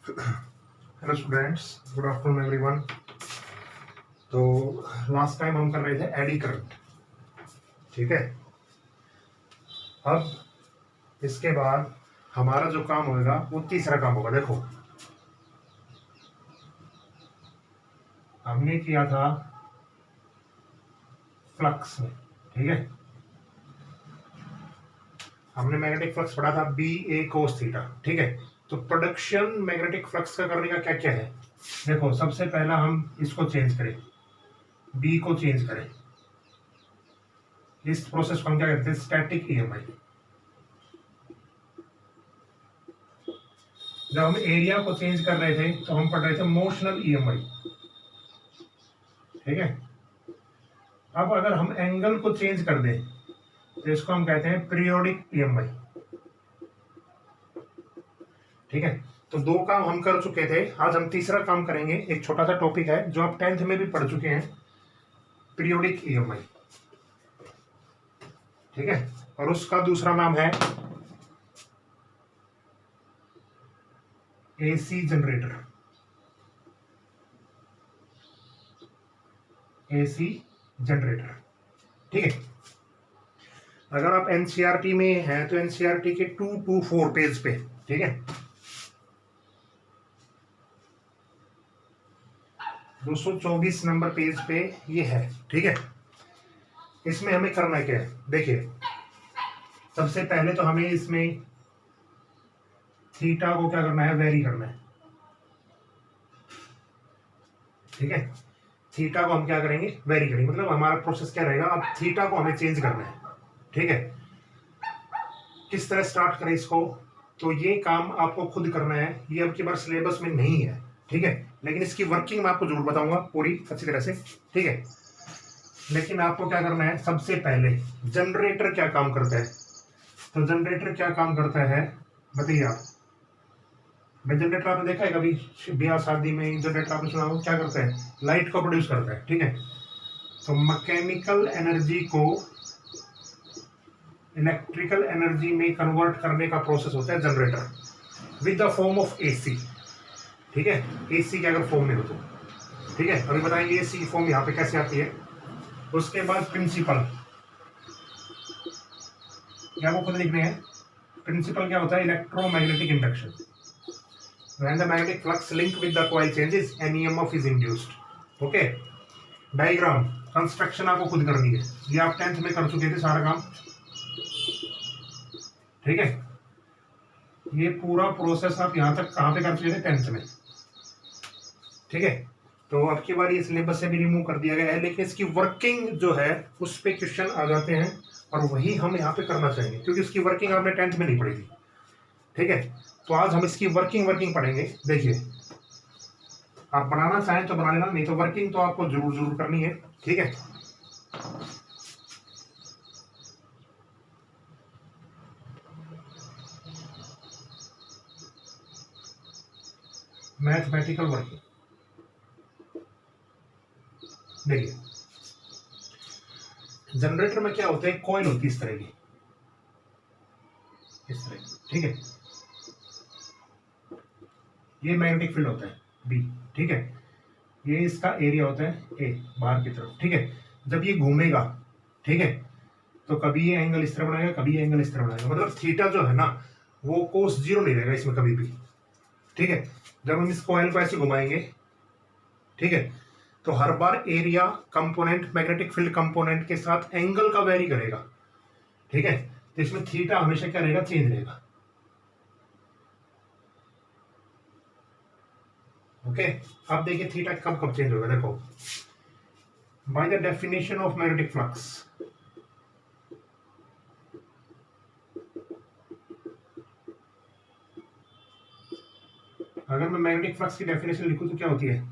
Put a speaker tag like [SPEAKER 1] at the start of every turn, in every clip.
[SPEAKER 1] Hello students, good afternoon everyone. तो last time हम कर रहे थे एडी करंट, ठीक है। अब इसके बाद हमारा जो काम होगा वो तीसरा काम होगा। देखो, हमने किया था फ्लक्स में, ठीक है। हमने मैग्नेटिक फ्लक्स पढ़ा था बी ए कोस थीटा, ठीक है। तो प्रोडक्शन मैग्नेटिक फ्लक्स का करने का क्या क्या है। देखो, सबसे पहला हम इसको चेंज करें, बी को चेंज करें। इस प्रोसेस को हम क्या कहते हैं, स्टैटिक ईएमआई। जब हम एरिया को चेंज कर रहे थे तो हम पढ़ रहे थे मोशनल ईएमआई, ठीक है। अब अगर हम एंगल को चेंज कर दें तो इसको हम कहते हैं पीरियोडिक ईएमआई, ठीक है। तो दो काम हम कर चुके थे, आज हम तीसरा काम करेंगे। एक छोटा सा टॉपिक है जो आप 10th में भी पढ़ चुके हैं, पीरियोडिक ईएमआई, ठीक है। और उसका दूसरा नाम है एसी जनरेटर, एसी जनरेटर, ठीक है। अगर आप एनसीईआरटी में हैं तो एनसीईआरटी के 224 पेज पे, ठीक है, 224 नंबर पेज पे ये है, ठीक है। इसमें हमें करना क्या है, देखिए। सबसे पहले तो हमें इसमें थीटा को क्या करना है, वेरी करना है, ठीक है। थीटा को हम क्या करेंगे, वेरी करेंगे। मतलब हमारा प्रोसेस क्या रहेगा, अब थीटा को हमें चेंज करना है, ठीक है। किस तरह स्टार्ट करें इसको, तो ये काम आपको खुद करना है। ये अब की बार सिलेबस में नहीं है, ठीक है, लेकिन इसकी वर्किंग मैं आपको जरूर बताऊंगा पूरी अच्छी तरह से, ठीक है। लेकिन आपको क्या करना है, सबसे पहले जनरेटर क्या काम करता है। तो जनरेटर क्या काम करता है बताइए आप। भाई, जनरेटर आपने देखा है कभी, ब्याह शादी में जनरेटर आपने सुना हो, क्या करता है, लाइट को प्रोड्यूस करता है, ठीक है। तो मैकेनिकल एनर्जी को इलेक्ट्रिकल एनर्जी में कन्वर्ट करने का प्रोसेस होता है generator, with the form of AC, ठीक है। एसी के अगर फॉर्म में हो तो, ठीक है। अभी बताएंगे एसी फॉर्म यहाँ पे कैसे आती है। उसके बाद प्रिंसिपल, क्या वो खुद लिखने हैं। प्रिंसिपल क्या होता है, electromagnetic induction. When the magnetic flux link with the coil changes, an EMF is induced. Okay. Diagram construction आपको खुद करनी है, ये आप 10th में कर चुके थे सारा काम, ठीक है। ये पूरा प्रोसेस आप यहाँ तक कहाँ पे कर चुके थे, 10th में, ठीक है। तो अब की बार ये सिलेबस से भी रिमूव कर दिया गया है, लेकिन इसकी वर्किंग जो है उस पे क्वेश्चन आ जाते हैं और वही हम यहाँ पे करना चाहेंगे, क्योंकि उसकी वर्किंग आपने 10th में नहीं पढ़ी थी, ठीक है। तो आज हम इसकी वर्किंग पढ़ेंगे। देखिए, आप बनाना चाहें तो बना लेना, नहीं तो वर्किंग तो आपको जरूर करनी है, ठीक है। मैथमेटिकल वर्किंग, देखिए जनरेटर में क्या होता है, कॉइल होती है इस तरह की, इस तरह की, ठीक है। ये मैग्नेटिक फील्ड होता है बी, ठीक है। ये इसका एरिया होता है ए, बाहर की तरफ, ठीक है। जब ये घूमेगा, ठीक है, तो कभी ये एंगल इस तरह बनाएगा, कभी ये एंगल इस तरह बनाएगा। मतलब थीटा जो है ना, वो कोस जीरो नहीं रहेगा इसमें कभी भी, ठीक है। जब हम इस कॉइल को ऐसे घुमाएंगे, ठीक है, तो हर बार area component magnetic field component के साथ एंगल का वेरी करेगा, ठीक है। तो इसमें थीटा हमेशा क्या रहेगा, चेंज रहेगा, ओके। अब देखिए थीटा कब कब चेंज होगा। देखो, by the definition of magnetic flux, अगर मैं मैग्नेटिक फ्लक्स की डेफिनेशन लिखूं तो क्या होती है,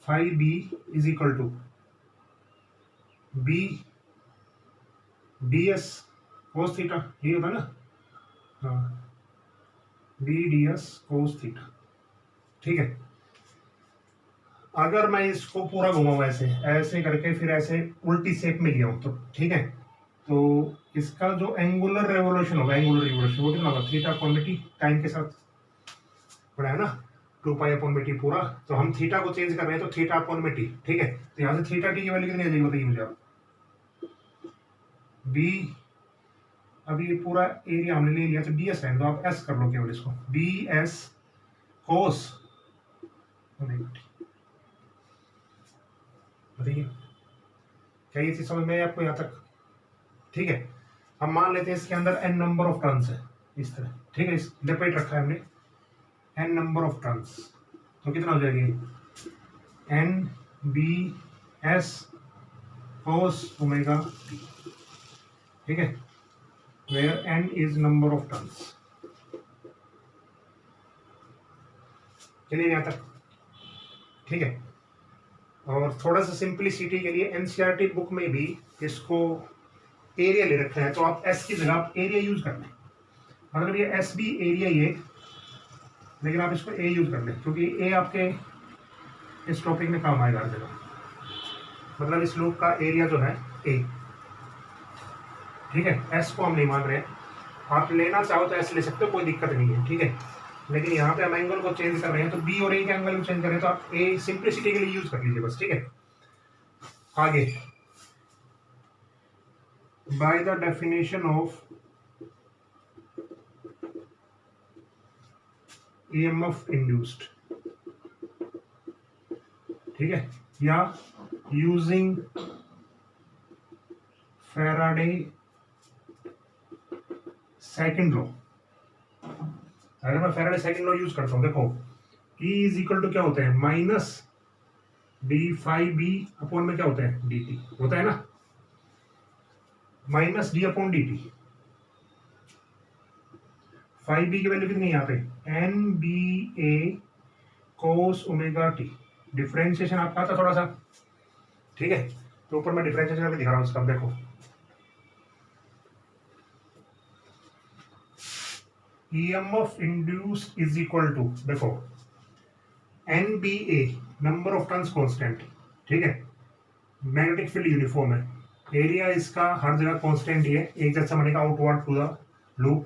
[SPEAKER 1] phi B is equal to B D S cos theta, ये होता है ना, हाँ, B D S cos theta, ठीक है। अगर मैं इसको पूरा घुमाऊं ऐसे ऐसे करके, फिर ऐसे उल्टी शेप में लिया हूं तो, ठीक है, तो इसका जो एंगुलर रेवोल्यूशन होगा, एंगुलर रिवोल्यूशन, वो कितना होगा, थीटा क्वांटिटी टाइम के साथ, पढ़ा है ना, 2 पाई/टी पूरा। तो हम थीटा को चेंज कर रहे हैं तो थीटा/टी, ठीक है। तो यहाँ से थीटा टी की वैल्यू कितनी आ जाएगी बताइए मुझे आप। बी, अभी ये पूरा एरिया हमने ले लिया तो बी एस है, तो आप एस कर लो केवल इसको, बी एस कोस बताइए क्या ये चीज समझ में आई आपको यहाँ तक? ठीक है। हम मान लेते हैं इसके अंदर n नंबर ऑफ टर्न्स है इस तरह, ठीक है, इस लपेट रखा है हमने n नंबर ऑफ टर्न्स, तो कितना हो जाएगी n b s cos omega t, ठीक है, where n is number of turns। चलिए यहाँ तक, ठीक है। और थोड़ा सा सिंपलिसिटी के लिए एनसीईआरटी बुक में भी इसको एरिया ले रखा है, तो आप एस की जगह आप एरिया यूज कर लें। मतलब ये एस भी एरिया ही है, लेकिन आप इसको ए यूज कर लें, क्योंकि ए आपके इस टॉपिक में काम आएगा हर जगह। मतलब इस लूप का एरिया जो है ए, ठीक है। एस को हम नहीं मान रहे हैं, आप लेना चाहो तो एस ले सकते हो, कोई दिक्कत नहीं है, ठीक है। लेकिन यहाँ पे हम एंगल को चेंज कर रहे हैं, तो बी और ए के एंगल को चेंज कर रहे हैं, तो आप ए सिंप्लिसिटी के लिए यूज कर लीजिए बस, ठीक है। आगे, by the definition of EMF induced, ठीक है, या यूजिंग फैराडे सेकंड लॉ। अगर मैं फैराडे सेकंड लॉ यूज करता हूं, देखो E इज इक्वल टू क्या होता है, माइनस d/b अपॉन में क्या होता है, dt होता है ना, minus d upon dt। Phi B की वैल्यू कितनी है यहाँ पे, NBA cos omega t। Differentiation आपका था थोड़ा सा, ठीक है, तो ऊपर मैं डिफरेंशिएशन करके दिखा रहा हूँ उसका, देखो EMF induced is equal to, देखो NBA number of turns constant, ठीक है, मैग्नेटिक फील्ड यूनिफॉर्म है, एरिया इसका हर जगह कांस्टेंट ही है, एक जैसा बनेगा outward to the loop.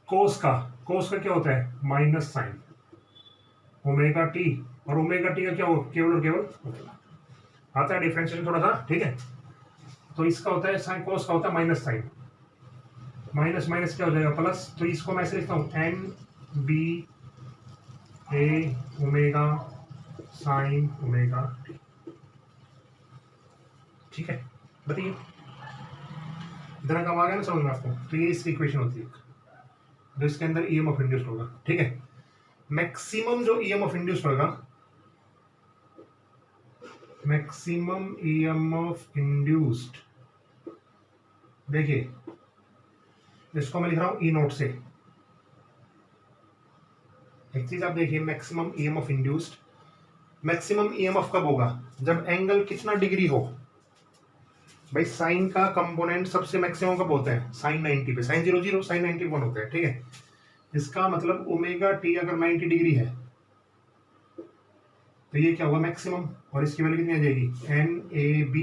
[SPEAKER 1] Cos का क्या होता है, माइनस साइन ओमेगा टी, और ओमेगा टी का क्या हो, केवल और केवल आता है डिफरेंशिएशन थोड़ा सा, ठीक है। तो इसका होता है साइन, कोस का होता है माइनस साइन, माइनस माइनस क्या हो जाएगा प्लस, तो इसको मैं ऐसे लिखता हूँ NBA omega sine omega T, ठीक है। बताइए इतना काम आ गया ना समझ में आपको? तो ये इसकी इक्वेशन होती है जो इसके अंदर ईएमएफ इंड्यूस्ड होगा, ठीक है। मैक्सिमम जो ईएमएफ इंड्यूस्ड होगा, मैक्सिमम ईएमएफ इंड्यूस्ड, देखिए इसको मैं लिख रहा हूं ई नोट से। एक चीज आप देखिए, maximum EMF induced, maximum EMF कब होगा, जब एंगल कितना डिग्री हो। भाई साइन का कंपोनेंट सबसे मैक्सिमम कब होता है, साइन 90 पे, साइन 0 0, साइन 90 1 होता है, ठीक है। इसका मतलब ओमेगा टी अगर 90 डिग्री है तो ये क्या होगा मैक्सिमम, और इसकी वैल्यू कितनी आ जाएगी, NAB।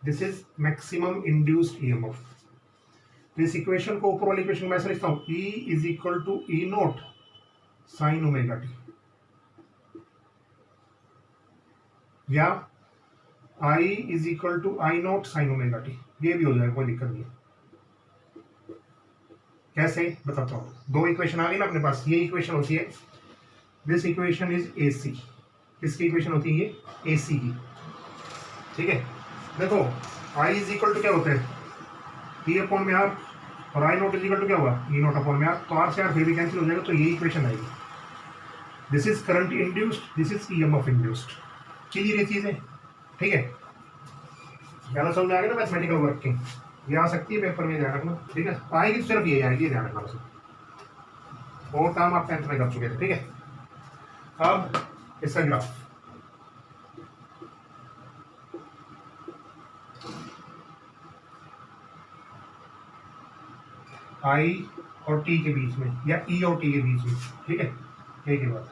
[SPEAKER 1] This is maximum induced EMF. तो इस इक्वेशन को ऊपर वाली इक्वेशन में ऐसे लिखता हूं, E is equal to E naught sine omega t, या I is equal to I naught sine omega t, ये भी हो जाएगा, कोई दिक्कत नहीं है। कैसे बताता हूँ, दो इक्वेशन आ गई ना अपने पास, ये इक्वेशन होती है, दिस इक्वेशन इज AC, किसकी इक्वेशन होती है ये, AC की, ठीक है। देखो I इज इक्वल टू क्या होता है, E अपॉन में R, और आई नोट इज इक्वल टू क्या होगा, E नोट अपॉन में R, तो R से R फिर भी कैंसिल हो जाएगा, तो ये इक्वेशन आएगी। This is current induced, this is EMF induced, clear ये चीज है, ठीक है। ज़्यादा समझ में आ गया ना मैथमेटिकल वर्किंग, ये आ सकती है पेपर में, ध्यान रखना, ठीक है। आएगी तो सिर्फ ये आएगी, ध्यान रखना बस, और काम आप 10th में कर चुके थे, ठीक है। अब इसका ग्राफ, I और T के बीच में, या E और T के बीच में, ठीक है, एक ही बात।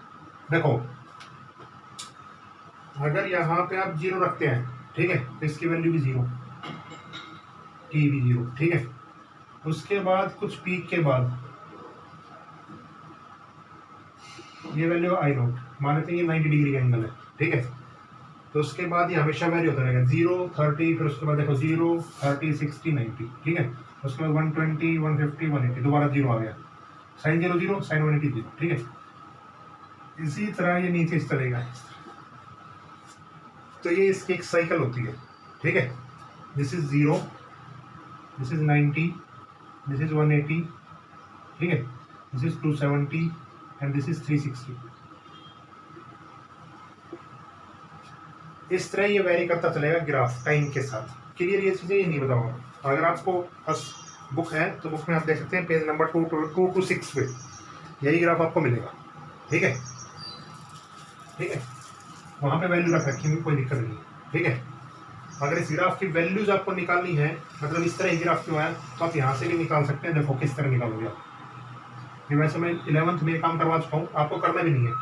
[SPEAKER 1] देखो अगर यहाँ पे आप 0 रखते हैं, ठीक है, तो इसकी वैल्यू भी 0, T भी 0, ठीक है। उसके बाद कुछ पीक के बाद ये वैल्यू आई नोट, मानते हैं ये 90 डिग्री एंगल है, ठीक है। तो उसके बाद ये हमेशा वैल्यू होता रहेगा 0, 30, फिर उसके बाद देखो 0, 30, 60, 90, ठीक है। उसके बाद 120, 150, 180, दोबारा 0 आ गया, साइन 0 0, साइन 180 0, ठीक है। इसी तरह ये नीचे इस चलेगा। तो ये इसकी एक साइकिल होती है, ठीक है। This is 0, this is 90, this is 180, ठीक है, this is 270 and this is 360। इस तरह ये वेरी करता चलेगा ग्राफ टाइम के साथ। क्लियर ये चीज़ें, ये नहीं बताऊंगा। अगर आपको बस बुक है तो बुक में आप देख सकते हैं पेज नंबर 2 to 6 पे यही ग्राफ आपको मिलेगा, ठीक है, ठीक है। वहाँ पे वैल्यू रख रखी है, कोई दिक्कत नहीं, ठीक है। अगर इस ग्राफ की वैल्यूज आपको निकालनी है, मतलब इस तरह ही ग्राफ क्यों आया, तो आप यहाँ से भी निकाल सकते हैं। देखो किस तरह निकालोगे आप। ये वैसे मैं 11th में काम करवा चुका हूँ, आपको करना भी नहीं है।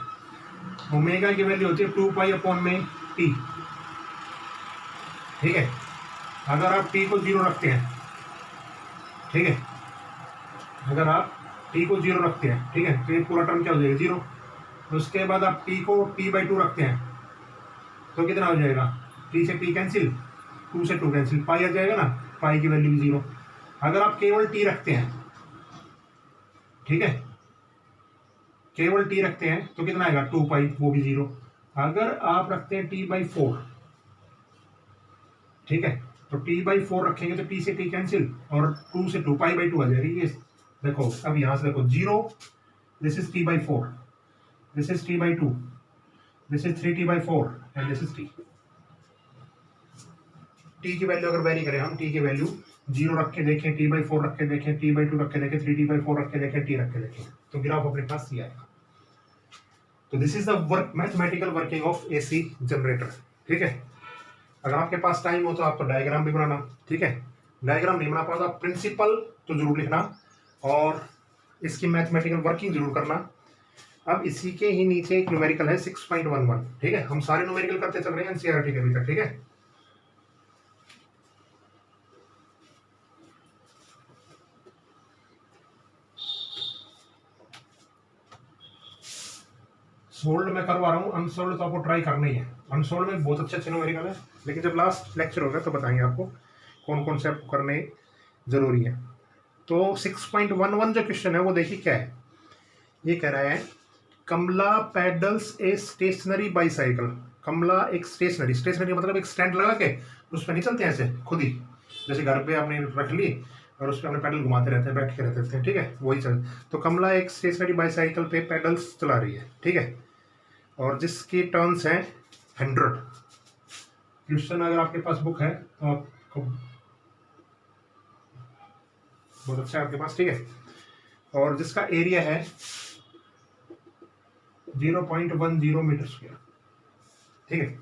[SPEAKER 1] ओमेगा की वैल्यू होती है 2π/t, ठीक है। अगर आप t को 0 रखते हैं, ठीक है, अगर आप t को 0 रखते हैं, ठीक है, तो ये पूरा टर्म क्या हो जाएगा 0। उसके बाद आप t को t/2 रखते हैं तो कितना हो जाएगा, t से t कैंसिल, 2 से 2 कैंसिल, पाई आ जाएगा ना, पाई की वैल्यू 0। अगर आप केवल t रखते हैं, ठीक है, केवल t रखते हैं तो कितना आएगा 2π, वो भी 0। अगर आप रखते हैं t/4, ठीक है, तो t/4 रखेंगे तो t से t कैंसिल और 2 से 2 π/2 आ जाएगी। ये देखो, अब यहां से देखो 0, this is t/4, this is t/2, this is 3t/4 and this is t। t की वैल्यू अगर वेरी करें हम, t की वैल्यू 0 रख के देखें, t/4 रख के देखें, t/2 रख के देखें, 3t/4 रख के देखें, t रख के देखें, तो ग्राफ अपने पास ये आएगा। तो this is the work mathematical working of AC generator, ठीक है। अगर आपके पास टाइम हो तो आपको डायग्राम भी बनाना, ठीक है। डायग्राम नहीं बना पाओ तो आप प्रिंसिपल तो जरूर लिखना और इसकी मैथमेटिकल वर्किंग जरूर करना। अब इसी के ही नीचे एक न्यूमेरिकल है 6.11, ठीक है। हम सारे न्यूमेरिकल करते चल रहे हैं एनसीईआरटी के अभी तक, ठीक है। सोल्ड में करवा रहा हूँ, अनसोल्ड तो आपको ट्राई करना ही है। अनसोल्ड में बहुत अच्छे अच्छे न्यूमेरिकल है, लेकिन जब लास्ट लेक्चर होगा तो बताएंगे आपको कौन कौन से आपको करने जरूरी है। तो 6.11 जो क्वेश्चन है वो देखिए क्या है। ये कह रहा है कमला पैडल्स ए स्टेशनरी बाईसाइकिल। कमला एक स्टेशनरी मतलब एक स्टैंड लगा के उस पर नहीं चलते ऐसे खुद ही, जैसे घर पे आपने रख ली और उस पर अपने पैडल घुमाते रहते हैं, बैठ के रहते हैं, ठीक है, वही चल। तो कमला एक स्टेशनरी बाईसाइकिल पे पैडल्स चला रही है, ठीक है, और जिसकी टर्न्स हैं 100। क्वेश्चन अगर आपके पास बुक है तो आपको बहुत अच्छा है आपके पास, ठीक है, और जिसका एरिया है 0.10 मीटर स्क्वायर, ठीक है।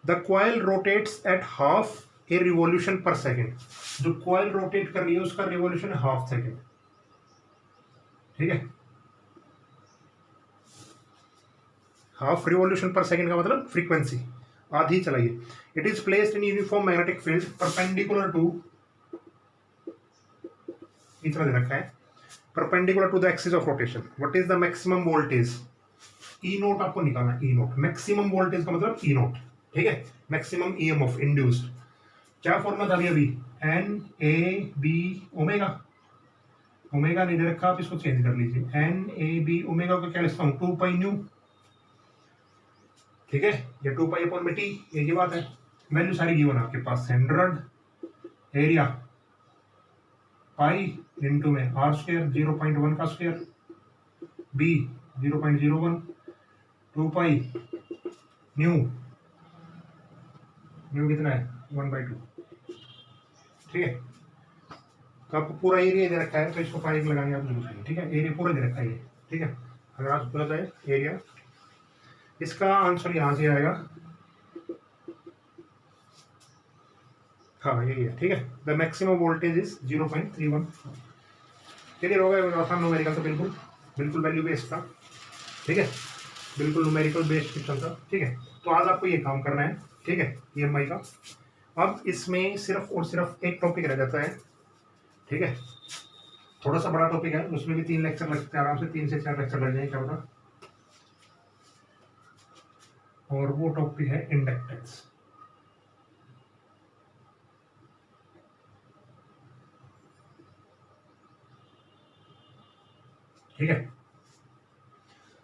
[SPEAKER 1] The coil rotates at half A revolution पर सेकेंड। जो कॉइल रोटेट कर रही है उसका रिवॉल्यूशन है हाफ सेकेंड, ठीक है। हाफ रिवॉल्यूशन पर सेकेंड का मतलब फ्रीक्वेंसी आधी चलाइए। It is placed in uniform magnetic field perpendicular to, इतना दे रखा है, perpendicular to the axis of rotation. What is the maximum voltage, E naught आपको निकालना है, ई नोट मैक्सिमम वोल्टेज का मतलब ई नोट, ठीक है। मैक्सिमम ईएमएफ इंड्यूस्ड, क्या फॉर्मूला था अभी, N A B omega, omega नहीं दे रखा, आप इसको चेंज कर लीजिए, एन ए बी ओमेगा को क्या लिखता हूँ 2π न्यू, ठीक है, ये 2π/t, एक ही बात है। वैल्यू सारी गिवन आपके पास, 100 एरिया पाई इंटू में आर स्क्वायर 0.1 का स्क्वायर, बी 0.01, 2π न्यू, न्यू कितना है 1/2, ठीक है। तो आपको पूरा एरिया दे रखा है तो इसको पाई लगाएंगे आप जरूर, ठीक है, एरिया पूरा दे रखा है ये, ठीक है। अगर आप पूरा जाए एरिया, इसका आंसर यहाँ से आएगा, हाँ यही है, ठीक है। The maximum voltage is 0.31। Clear हो गया, आसान न्यूमेरिकल तो बिल्कुल वैल्यू बेस्ड था, ठीक है, बिल्कुल न्यूमेरिकल बेस्ड क्वेश्चन था, ठीक है। तो आज आपको ये काम करना है, ठीक है, ईएमआई का। अब इसमें सिर्फ और सिर्फ एक टॉपिक रह जाता है, ठीक है, थोड़ा सा बड़ा टॉपिक है, उसमें भी 3 लेक्चर लगते हैं आराम से, 3 से 4 लेक्चर लग जाएंगे, क्या होगा। और वो टॉपिक है इंडक्टेंस। ठीक है,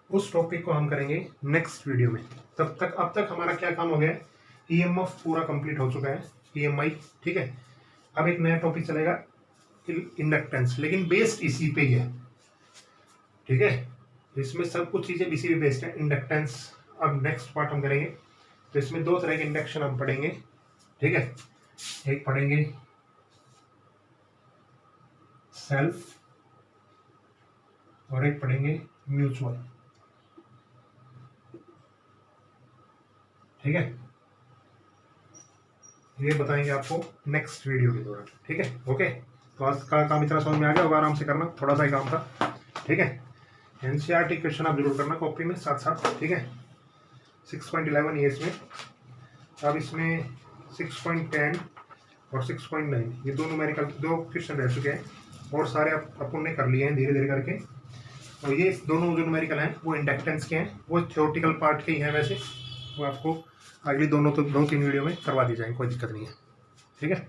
[SPEAKER 1] उस टॉपिक को हम करेंगे नेक्स्ट वीडियो में। तब तक अब तक हमारा क्या काम हो गया है, ईएमएफ पूरा कंप्लीट हो चुका है, ईएमआई। ठीक है, अब एक नया टॉपिक चलेगा इंडक्टेंस, लेकिन बेस्ड इसी पे ही है। ठीक है, इसमें सब कुछ चीजें इसी पे बेस्ड है, इंडक्टेंस। अब नेक्स्ट पार्ट हम करेंगे, तो इसमें दो तरह के इंडक्शन हम पढ़ेंगे। ठीक है, एक पढ़ेंगे सेल्फ और एक पढ़ेंगे म्यूचुअल। ठीक है, ये बताएंगे आपको नेक्स्ट वीडियो के दौरान। ठीक है, ओके। तो आज का काम इतना समझ में आ गया होगा, आराम से करना, थोड़ा सा ही काम था। ठीक है, एनसीईआरटी क्वेश्चन आप जरूर करना कॉपी में साथ साथ। ठीक है, 6.11 ये इसमें। अब इसमें 6.10 और 6.9 ये दो न्यूमेरिकल दो क्वेश्चन रह चुके हैं, और सारे अपन ने कर लिए हैं धीरे धीरे करके। और ये दोनों जो न्यूमेरिकल हैं वो इंडक्टेंस के हैं, वो थ्योरेटिकल पार्ट के ही हैं वैसे, वो आपको अगली दो तीन वीडियो में करवा दी जाएंगे, कोई दिक्कत नहीं है। ठीक है।